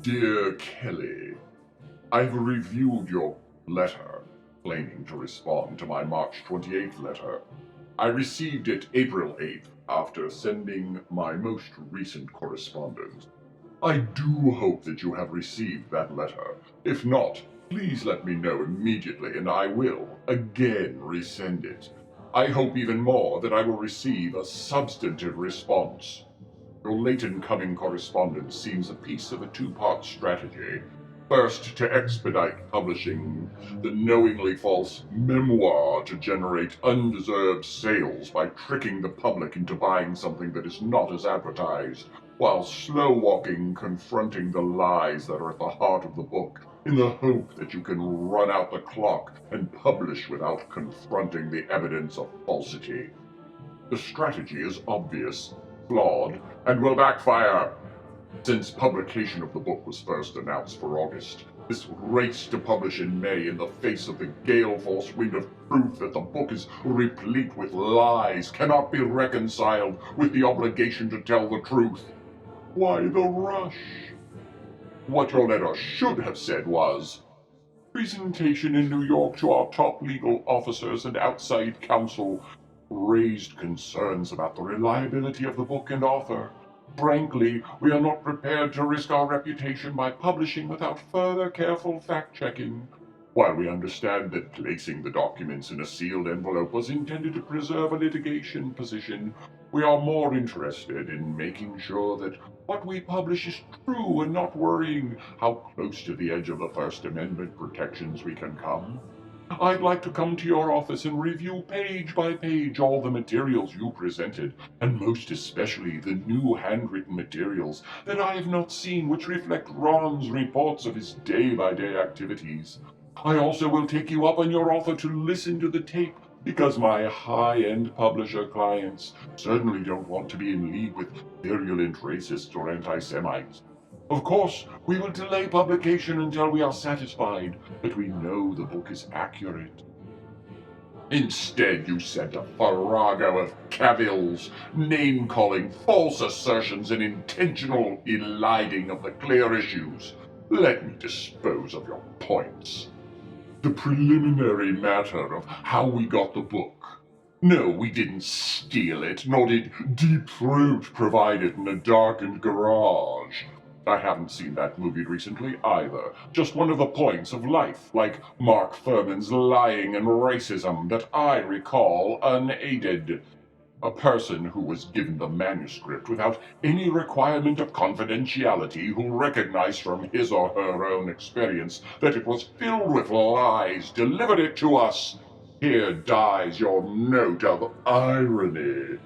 Dear Kelly, I've reviewed your letter, claiming to respond to my March 28th letter. I received it April 8th after sending my most recent correspondence. I do hope that you have received that letter. If not, please let me know immediately and I will, again, resend it. I hope even more that I will receive a substantive response. Your late incoming correspondence seems a piece of a two-part strategy. First, to expedite publishing the knowingly false memoir to generate undeserved sales by tricking the public into buying something that is not as advertised, while slow-walking, confronting the lies that are at the heart of the book, in the hope that you can run out the clock and publish without confronting the evidence of falsity. The strategy is obvious, flawed, and will backfire. Since publication of the book was first announced for August, this race to publish in May in the face of the gale force wind of proof that the book is replete with lies cannot be reconciled with the obligation to tell the truth. Why the rush? What your letter should have said was, presentation in New York to our top legal officers and outside counsel raised concerns about the reliability of the book and author. Frankly, we are not prepared to risk our reputation by publishing without further careful fact-checking. While we understand that placing the documents in a sealed envelope was intended to preserve a litigation position, we are more interested in making sure that what we publish is true and not worrying how close to the edge of the First Amendment protections we can come. I'd like to come to your office and review page by page all the materials you presented, and most especially the new handwritten materials that I have not seen which reflect Ron's reports of his day-by-day activities. I also will take you up on your offer to listen to the tape, because my high-end publisher clients certainly don't want to be in league with virulent racists or anti-Semites. Of course, we will delay publication until we are satisfied that we know the book is accurate. Instead, you sent a farrago of cavils, name-calling, false assertions, and intentional eliding of the clear issues. Let me dispose of your points. The preliminary matter of how we got the book. No, we didn't steal it, nor did Deep Throat provide it in a darkened garage. I haven't seen that movie recently either. Just one of the points of life, like Mark Furman's lying and racism, that I recall unaided. A person who was given the manuscript without any requirement of confidentiality, who recognized from his or her own experience that it was filled with lies, delivered it to us. Here dies your note of irony.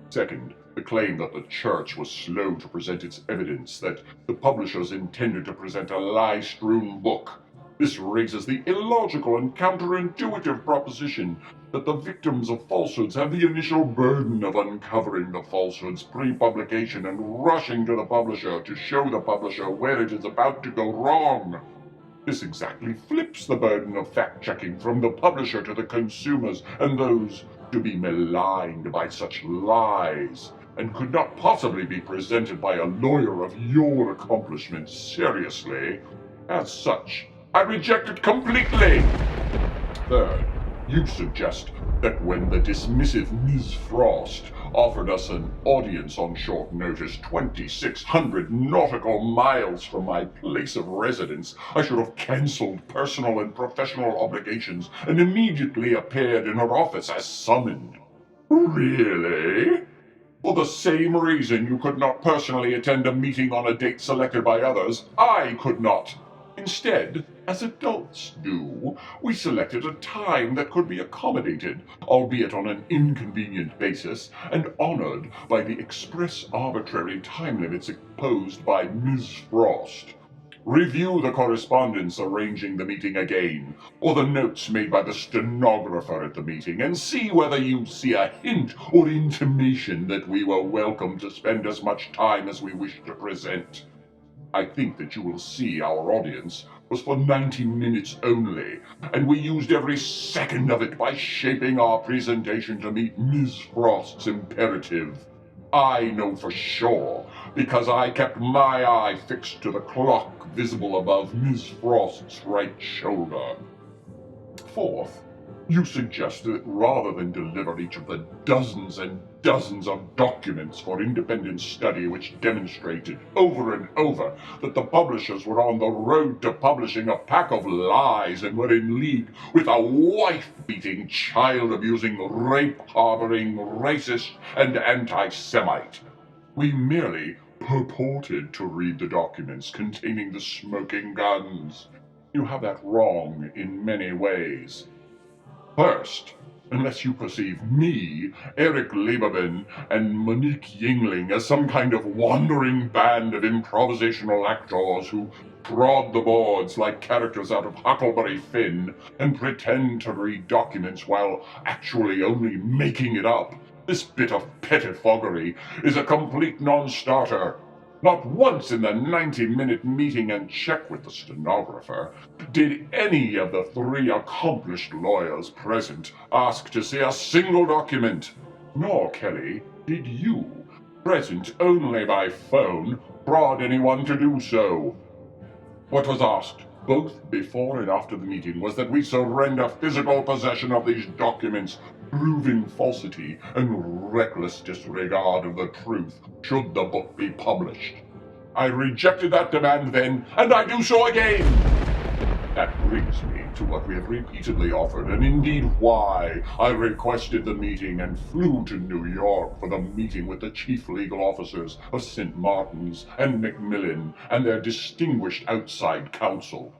Second, the claim that the church was slow to present its evidence, that the publishers intended to present a lie-strewn book. This raises the illogical and counterintuitive proposition that the victims of falsehoods have the initial burden of uncovering the falsehoods pre-publication and rushing to the publisher to show the publisher where it is about to go wrong. This exactly flips the burden of fact-checking from the publisher to the consumers and those to be maligned by such lies, and could not possibly be presented by a lawyer of your accomplishments seriously. As such, I reject it completely. Third, you suggest that when the dismissive Ms. Frost offered us an audience on short notice 2,600 nautical miles from my place of residence, I should have cancelled personal and professional obligations and immediately appeared in her office as summoned. Really? For the same reason you could not personally attend a meeting on a date selected by others, I could not. Instead, as adults do, we selected a time that could be accommodated, albeit on an inconvenient basis, and honored by the express arbitrary time limits imposed by Ms. Frost. Review the correspondence arranging the meeting again, or the notes made by the stenographer at the meeting, and see whether you see a hint or intimation that we were welcome to spend as much time as we wish to present. I think that you will see our audience was for 90 minutes only, and we used every second of it by shaping our presentation to meet Ms. Frost's imperative. I know for sure, because I kept my eye fixed to the clock visible above Ms. Frost's right shoulder. Fourth, you suggest that rather than deliver each of the dozens and dozens of documents for independent study which demonstrated over and over that the publishers were on the road to publishing a pack of lies and were in league with a wife-beating, child-abusing, rape-harboring, racist, and anti-Semite, we merely purported to read the documents containing the smoking guns. You have that wrong in many ways. First, unless you perceive me, Eric Lieberman, and Monique Yingling as some kind of wandering band of improvisational actors who prod the boards like characters out of Huckleberry Finn and pretend to read documents while actually only making it up, this bit of pettifoggery is a complete non-starter. Not once in the 90-minute meeting and check with the stenographer did any of the 3 accomplished lawyers present ask to see a single document. Nor, Kelly, did you, present only by phone, prod anyone to do so. What was asked, both before and after the meeting, was that we surrender physical possession of these documents, proving falsity and reckless disregard of the truth should the book be published. I rejected that demand then, and I do so again. That brings me to what we have repeatedly offered, and indeed why I requested the meeting and flew to New York for the meeting with the chief legal officers of St. Martin's and Macmillan and their distinguished outside counsel.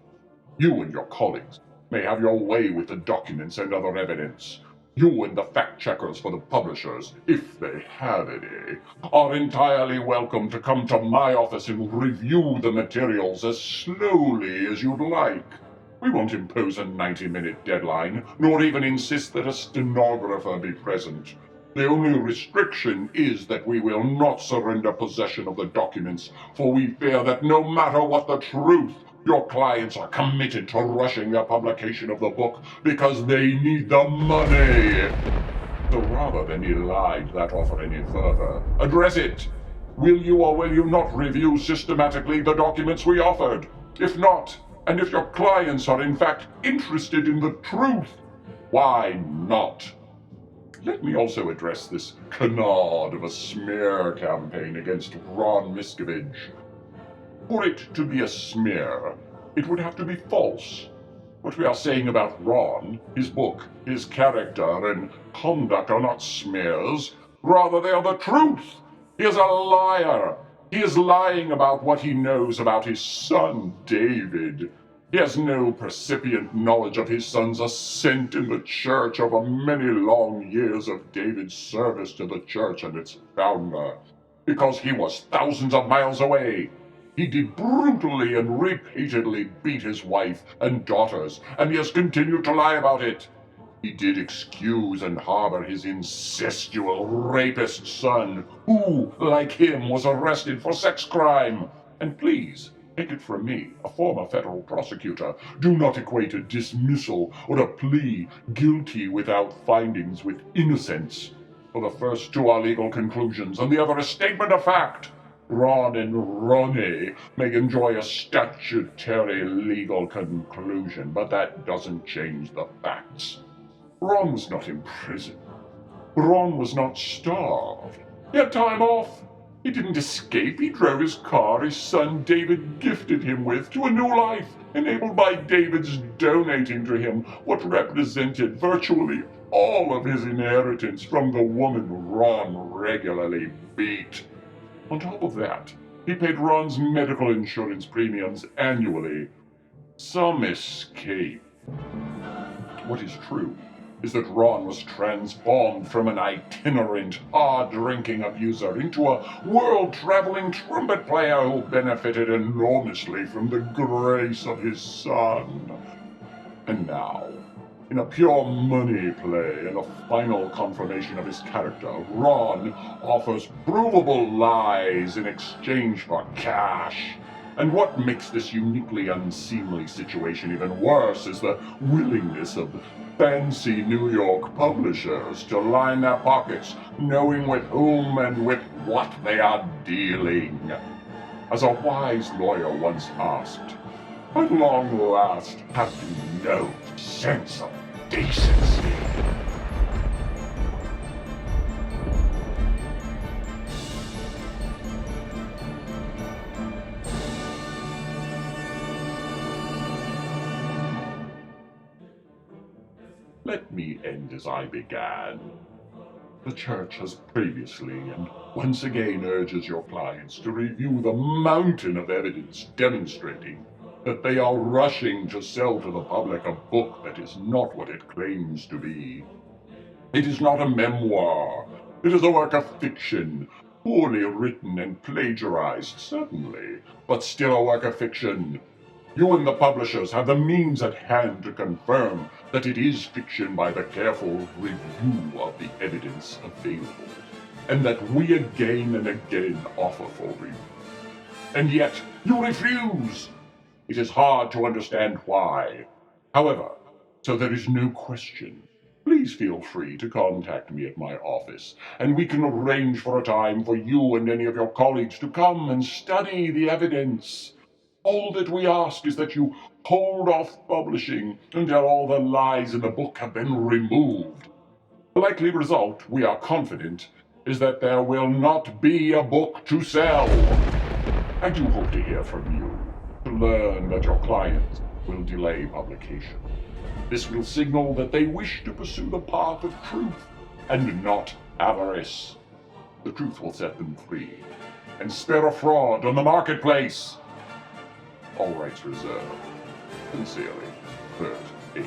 You and your colleagues may have your way with the documents and other evidence. You and the fact-checkers for the publishers, if they have any, are entirely welcome to come to my office and review the materials as slowly as you'd like. We won't impose a 90-minute deadline, nor even insist that a stenographer be present. The only restriction is that we will not surrender possession of the documents, for we fear that no matter what the truth, your clients are committed to rushing the publication of the book because they need the money. So rather than elide that offer any further, address it. Will you or will you not review systematically the documents we offered? If not, and if your clients are in fact interested in the truth, why not? Let me also address this canard of a smear campaign against Ron Miscavige. For it to be a smear, it would have to be false. What we are saying about Ron, his book, his character, and conduct are not smears. Rather, they are the truth. He is a liar. He is lying about what he knows about his son, David. He has no percipient knowledge of his son's ascent in the church over many long years of David's service to the church and its founder, because he was thousands of miles away. He did brutally and repeatedly beat his wife and daughters, and he has continued to lie about it. He did excuse and harbor his incestual rapist son, who, like him, was arrested for sex crime. And please, take it from me, a former federal prosecutor, do not equate a dismissal or a plea guilty without findings with innocence. For the first 2 are legal conclusions, and the other a statement of fact. Ron and Ronnie may enjoy a statutory legal conclusion, but that doesn't change the facts. Ron was not in prison. Ron was not starved. He had time off. He didn't escape. He drove his car his son David gifted him with to a new life, enabled by David's donating to him what represented virtually all of his inheritance from the woman Ron regularly beat. On top of that, he paid Ron's medical insurance premiums annually. Some escape. What is true is that Ron was transformed from an itinerant, hard-drinking abuser into a world-traveling trumpet player who benefited enormously from the grace of his son. And now, in a pure money play and a final confirmation of his character, Ron offers provable lies in exchange for cash. And what makes this uniquely unseemly situation even worse is the willingness of fancy New York publishers to line their pockets, knowing with whom and with what they are dealing. As a wise lawyer once asked, "At long last, have you no sense of decency?" Let me end as I began. The Church has previously and once again urges your clients to review the mountain of evidence demonstrating that they are rushing to sell to the public a book that is not what it claims to be. It is not a memoir. It is a work of fiction, poorly written and plagiarized, certainly, but still a work of fiction. You and the publishers have the means at hand to confirm that it is fiction by the careful review of the evidence available, and that we again and again offer for review. And yet, you refuse! It is hard to understand why. However, so there is no question, please feel free to contact me at my office, and we can arrange for a time for you and any of your colleagues to come and study the evidence. All that we ask is that you hold off publishing until all the lies in the book have been removed. The likely result, we are confident, is that there will not be a book to sell. I do hope to hear from you, to learn that your clients will delay publication. This will signal that they wish to pursue the path of truth and not avarice. The truth will set them free and spare a fraud on the marketplace. All rights reserved. Sincerely, Bert H.